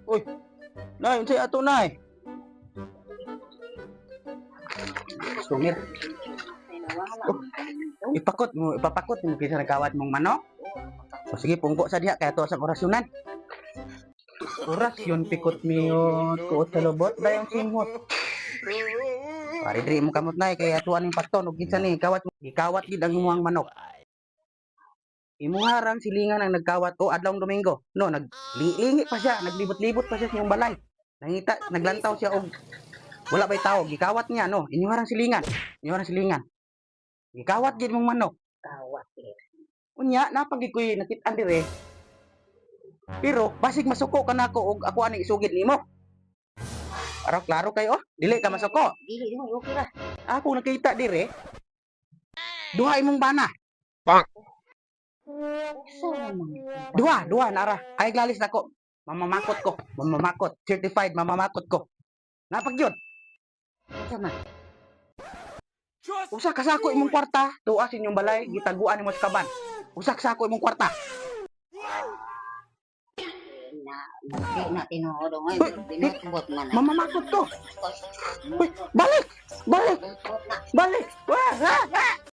Uy, nay, unsay ato nay? Sungit. Ipapakot mo kinsa nagkawat mong manok. O sige, pungko sa diha kaya to sa orasyonan. Orasyon pikot miyon, tuot sa lubot dayon simhot. Pare diri mo kamot nay kay atuan ning paston ug kinsa ni ikawat gid ang imong manok. Imuharang silingan ang nagkawat o adlawng Domingo. No, naglingi pa siya, naglibot-libot pa siya sa iyong balay. Nangita, naglantaw siya og wala ba'y tao, gikawat niya no. Inyuharang silingan. Inyuharang silingan. Gikawat gid mong manok. Kawat eh. Unya napagi ko'y nakit-an dire. Pero basig masuko ka nako og ako ani isugid nimo. Para klaro kayo, dili ka masuko. Dili mo okay ra. Ako nakita dire. Duha imong bana. Duha nara. Ay glalis nako. Mamamakot. Certified mamamakot ko. Napagyod. Unsa man? Usa ka sako imong kwarta, tuwa sa inyong balay, gitaguan nimo sa kaban. Usa ka sako imong kwarta. Na tinuod Uy, binutbot man. Mamamakot to. Uy, balik. Balik. Wah,